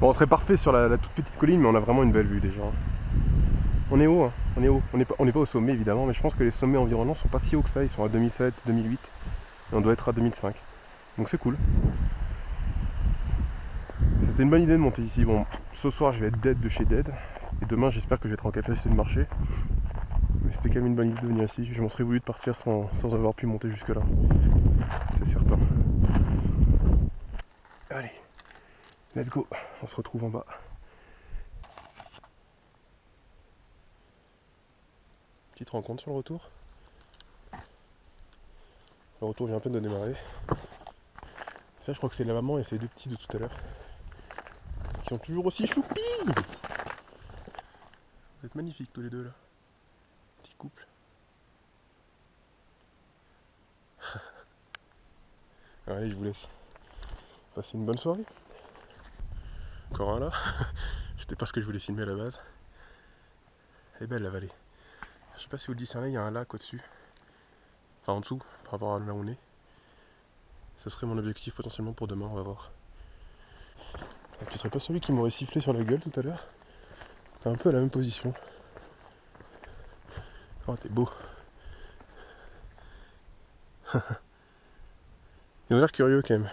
Bon, on serait parfait sur la toute petite colline, mais on a vraiment une belle vue déjà. On est haut, hein. On est haut. On n'est pas au sommet évidemment, mais je pense que les sommets environnants sont pas si hauts que ça. Ils sont à 2007, 2008, et on doit être à 2005. Donc c'est cool. C'est une bonne idée de monter ici. Bon, ce soir je vais être dead de chez dead, et demain j'espère que je vais être en capacité de marcher. Mais c'était quand même une bonne idée de venir ici. Je m'en serais voulu de partir sans avoir pu monter jusque là. C'est certain. Allez, let's go. On se retrouve en bas. Petite rencontre sur le retour. Le retour vient à peine de démarrer. Ça, je crois que c'est la maman et ses deux petits de tout à l'heure. Qui sont toujours aussi choupis. Vous êtes magnifiques tous les deux là. Petit couple. Allez, je vous laisse. Passez une bonne soirée. Encore un là. C'était pas ce que je voulais filmer à la base. Elle est belle la vallée. Je sais pas si vous le discernez, il y a un lac au-dessus. Enfin en dessous, par rapport à là où on est. Ce serait mon objectif potentiellement pour demain, on va voir. Et tu serais pas celui qui m'aurait sifflé sur la gueule tout à l'heure? T'es un peu à la même position. Oh, t'es beau. Ils ont l'air curieux quand même.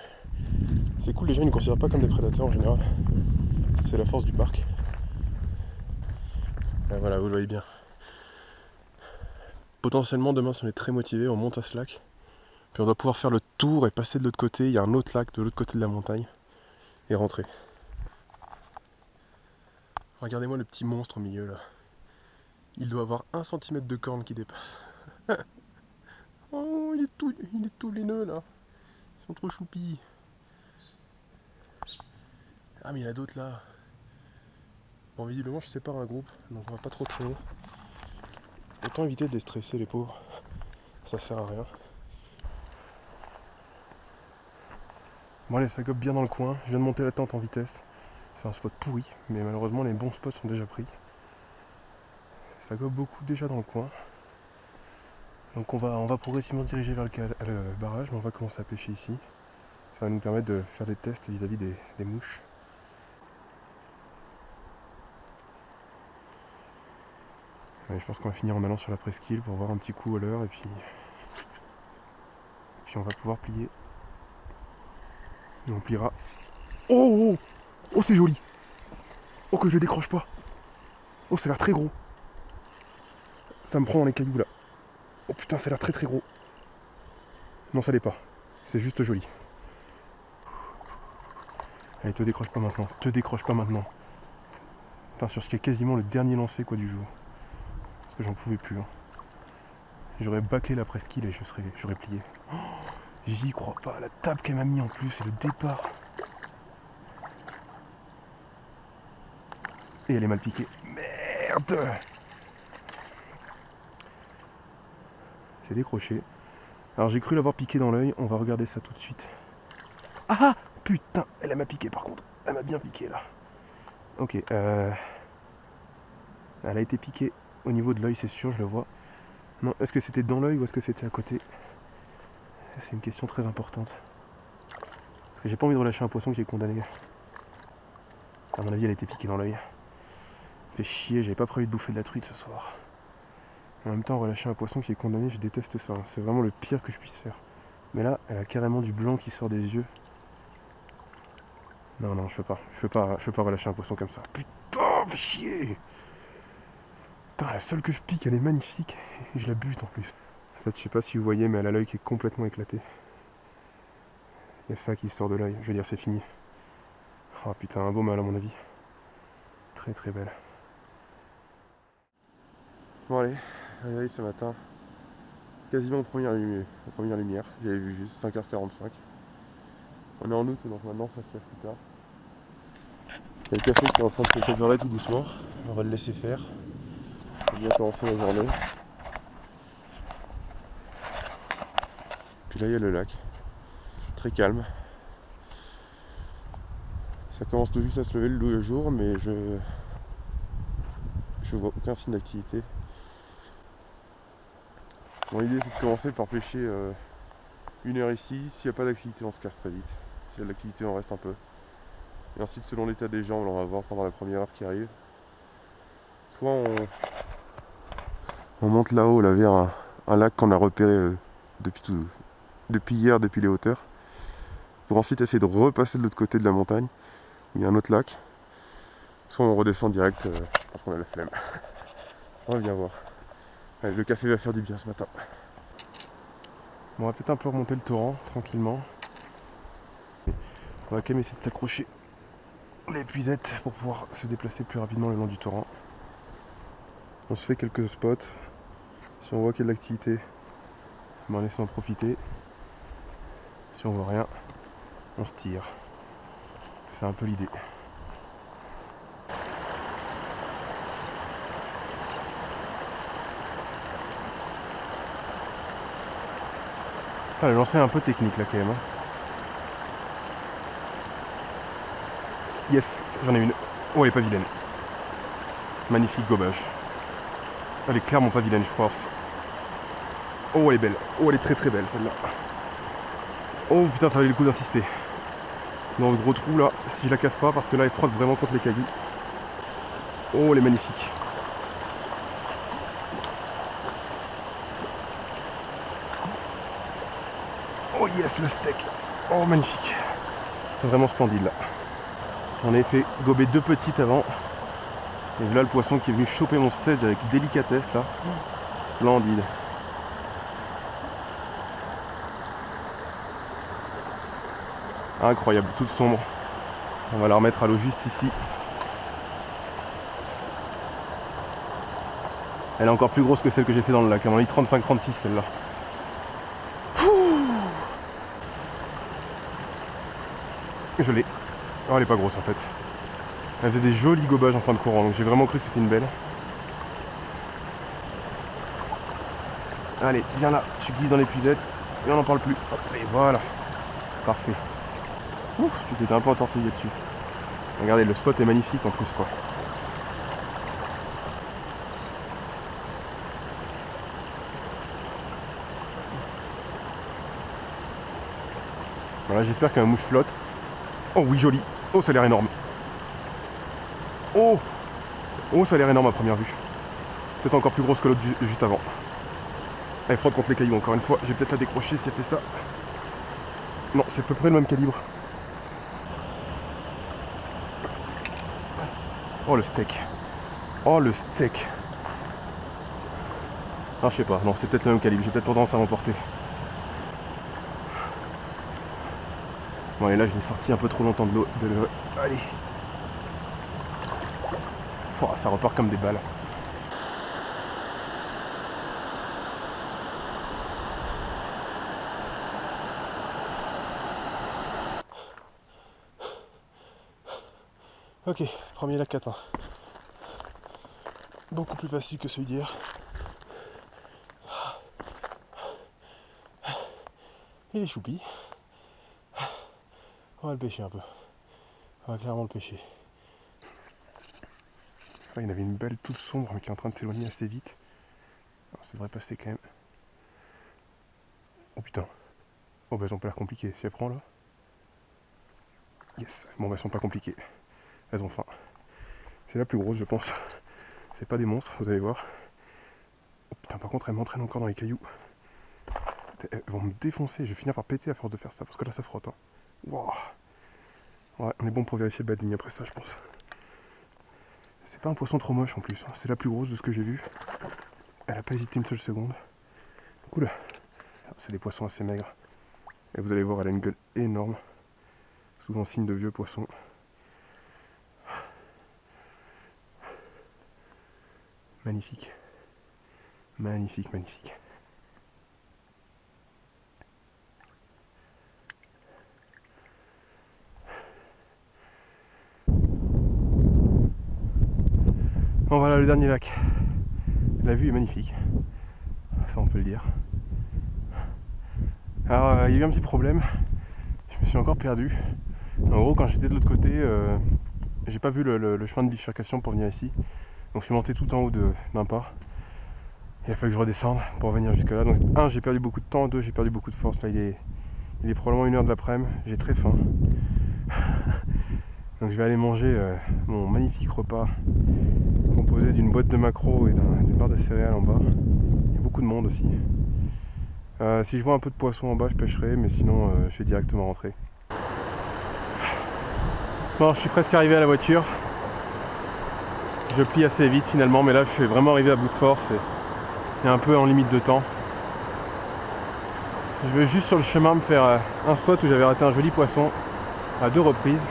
C'est cool, les gens ils ne considèrent pas comme des prédateurs en général. Ça, c'est la force du parc. Là, voilà, vous le voyez bien. Potentiellement demain, si on est très motivé, on monte à ce lac. Puis on doit pouvoir faire le tour et passer de l'autre côté. Il y a un autre lac de l'autre côté de la montagne. Et rentrer. Regardez-moi le petit monstre au milieu là. Il doit avoir 1 cm de corne qui dépasse. Oh, il est tout laineux là. Ils sont trop choupis. Ah mais il y en a d'autres là. Bon, visiblement je sépare un groupe, donc on va pas trop traîner. Autant éviter de les stresser les pauvres. Ça sert à rien. Bon allez, ça gobe bien dans le coin. Je viens de monter la tente en vitesse. C'est un spot pourri, mais malheureusement les bons spots sont déjà pris. Ça gobe beaucoup déjà dans le coin. Donc on va progressivement se diriger vers le barrage, mais on va commencer à pêcher ici. Ça va nous permettre de faire des tests vis-à-vis des mouches. Ouais, je pense qu'on va finir en allant sur la presqu'île pour voir un petit coup à l'heure et puis on va pouvoir plier. Et on pliera. Oh, oh, oh, c'est joli. Oh, que je décroche pas. Oh, ça a l'air très gros. Ça me prend dans les cailloux là. Oh putain, ça a l'air très très gros. Non, ça l'est pas. C'est juste joli. Allez, te décroche pas maintenant. Te décroche pas maintenant. Putain, sur ce qui est quasiment le dernier lancer quoi du jour. Parce que j'en pouvais plus. Hein. J'aurais bâclé la presqu'île et j'aurais plié. Oh, j'y crois pas. La table qu'elle m'a mis en plus et le départ. Et elle est mal piquée. Merde! C'est décroché. Alors j'ai cru l'avoir piqué dans l'œil. On va regarder ça tout de suite. Ah! Putain! Elle m'a piqué par contre. Elle m'a bien piqué là. Ok. Elle a été piquée au niveau de l'œil, c'est sûr, je le vois. Non, est-ce que c'était dans l'œil ou est-ce que c'était à côté? C'est une question très importante. Parce que j'ai pas envie de relâcher un poisson qui est condamné. À mon avis, elle a été piquée dans l'œil. Fait chier, j'avais pas prévu de bouffer de la truite ce soir. En même temps, relâcher un poisson qui est condamné, je déteste ça. C'est vraiment le pire que je puisse faire. Mais là, elle a carrément du blanc qui sort des yeux. Non, non, je peux pas. Je peux pas relâcher un poisson comme ça. Putain, fait chier! Putain, la seule que je pique, elle est magnifique. Et je la bute en plus. En fait, je sais pas si vous voyez, mais elle a l'œil qui est complètement éclaté. Il y a ça qui sort de l'œil. Je veux dire, c'est fini. Oh putain, un beau mal à mon avis. Très très belle. Bon allez, réveil ce matin. Quasiment aux premières lumières. J'avais vu juste 5h45. On est en août, donc maintenant ça se fait plus tard. Il y a le café qui est en train de se préparer tout doucement. On va le laisser faire. On va bien commencer la journée. Puis là il y a le lac. Très calme. Ça commence tout juste à se lever le jour, mais je vois aucun signe d'activité. Mon idée c'est de commencer par pêcher 1 heure ici. S'il n'y a pas d'activité on se casse très vite. S'il y a de l'activité on reste un peu. Et ensuite, selon l'état des jambes, on va voir pendant la première heure qui arrive. Soit on monte là-haut, là, vers un lac qu'on a repéré depuis hier, depuis les hauteurs, pour ensuite essayer de repasser de l'autre côté de la montagne, où il y a un autre lac. Soit on redescend direct, parce qu'on a la flemme. On va bien voir. Allez, le café va faire du bien ce matin. Bon, on va peut-être un peu remonter le torrent, tranquillement. On va quand même essayer de s'accrocher l'épuisette pour pouvoir se déplacer plus rapidement le long du torrent. On se fait quelques spots. Si on voit qu'il y a de l'activité, on laisse en profiter. Si on voit rien, on se tire. C'est un peu l'idée. Ah, le lancer est un peu technique là quand même. Yes, j'en ai une. Oh, elle est pas vilaine. Magnifique gobage. Elle est clairement pas vilaine, je pense. Oh, elle est belle. Oh, elle est très très belle celle-là. Oh putain, ça valait le coup d'insister. Dans ce gros trou là, si je la casse pas, parce que là elle frotte vraiment contre les cailloux. Oh, elle est magnifique. Oh yes, le steak. Oh, magnifique. Vraiment splendide là. J'en ai fait gober 2 petites avant. Et là le poisson qui est venu choper mon sedge avec délicatesse là. Splendide. Incroyable, toute sombre. On va la remettre à l'eau juste ici. Elle est encore plus grosse que celle que j'ai fait dans le lac. Elle en a 35-36 celle-là. Je l'ai. Oh, elle est pas grosse en fait. Elle faisait des jolis gobages en fin de courant, donc j'ai vraiment cru que c'était une belle. Allez, viens là, tu glisses dans l'épuisette et on n'en parle plus. Hop, et voilà. Parfait. Ouf, tu t'étais un peu entortillé dessus. Regardez, le spot est magnifique en plus quoi. Voilà, j'espère qu'un mouche flotte. Oh oui, joli. Oh, ça a l'air énorme. Oh, oh, ça a l'air énorme à première vue. Peut-être encore plus grosse que l'autre juste avant. Elle frotte contre les cailloux encore une fois. Je vais peut-être la décrocher si elle fait ça. Non, c'est à peu près le même calibre. Oh, le steak. Oh, le steak. Ah, je sais pas. Non, c'est peut-être le même calibre. J'ai peut-être tendance à m'emporter. Bon, et là, je l'ai sorti un peu trop longtemps de l'eau. Allez. Oh, ça repart comme des balles. Ok, premier lac atteint. Beaucoup plus facile que celui d'hier. Il est choupi. On va le pêcher un peu. On va clairement le pêcher. Là, il y en avait une belle toute sombre mais qui est en train de s'éloigner assez vite. Alors, ça devrait passer quand même. Oh putain. Oh bah elles ont pas l'air compliquées. Si elle prend là. Yes. Bon bah elles sont pas compliquées. Elles ont faim. C'est la plus grosse je pense. C'est pas des monstres, vous allez voir. Oh putain, par contre elles m'entraînent encore dans les cailloux. Elles vont me défoncer, je vais finir par péter à force de faire ça, parce que là ça frotte. Hein. Wow. Ouais, on est bon pour vérifier le bas de ligne après ça je pense. C'est pas un poisson trop moche en plus, hein. C'est la plus grosse de ce que j'ai vu. Elle a pas hésité une seule seconde. Cool. C'est des poissons assez maigres. Et vous allez voir, elle a une gueule énorme. Souvent signe de vieux poissons. Magnifique. Magnifique, magnifique. Bon voilà le dernier lac. La vue est magnifique. Ça on peut le dire. Alors il y a eu un petit problème. Je me suis encore perdu. En gros quand j'étais de l'autre côté, j'ai pas vu le chemin de bifurcation pour venir ici. Donc je suis monté tout en haut d'un pas. Il a fallu que je redescende pour venir jusque là. Donc un, j'ai perdu beaucoup de temps, deux, j'ai perdu beaucoup de force. Là il est probablement 1h de l'après-midi, j'ai très faim. Donc je vais aller manger mon magnifique repas composé d'une boîte de maquereaux et d'une barre de céréales en bas. Il y a beaucoup de monde aussi. Si je vois un peu de poisson en bas, je pêcherai, mais sinon je vais directement rentrer. Bon, je suis presque arrivé à la voiture. Je plie assez vite finalement, mais là je suis vraiment arrivé à bout de force et un peu en limite de temps. Je vais juste sur le chemin me faire un spot où j'avais raté un joli poisson à 2 reprises.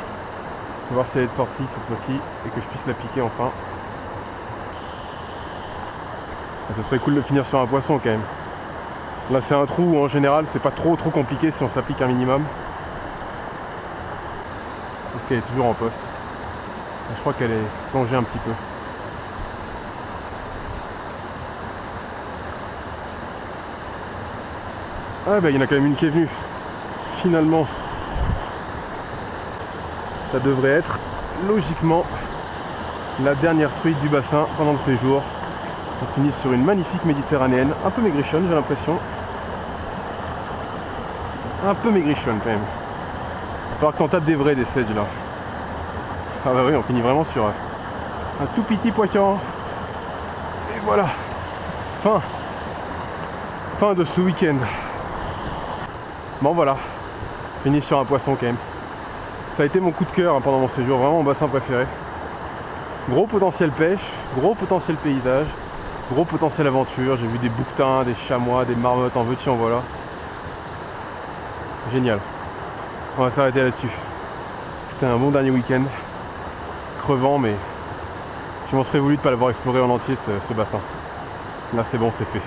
On va voir si elle est sortie cette fois-ci et que je puisse la piquer enfin. Ce serait cool de finir sur un poisson quand même. Là c'est un trou où en général c'est pas trop compliqué si on s'applique un minimum. Parce qu'elle est toujours en poste. Je crois qu'elle est plongée un petit peu. Ah bah il y en a quand même une qui est venue. Finalement. Ça devrait être logiquement la dernière truite du bassin pendant le séjour. On finit sur une magnifique méditerranéenne, un peu maigrichonne j'ai l'impression. Un peu maigrichonne quand même. Il va falloir que t'en tapes des vrais des sedges là. Ah bah oui, on finit vraiment sur un tout petit poisson. Et voilà. Fin de ce week-end. Bon voilà. Fini sur un poisson quand même. Ça a été mon coup de cœur pendant mon séjour, vraiment mon bassin préféré. Gros potentiel pêche, gros potentiel paysage, gros potentiel aventure. J'ai vu des bouquetins, des chamois, des marmottes, en veux-tu en voilà. Génial. On va s'arrêter là-dessus. C'était un bon dernier week-end. Crevant, mais je m'en serais voulu de ne pas l'avoir exploré en entier ce bassin. Là c'est bon, c'est fait.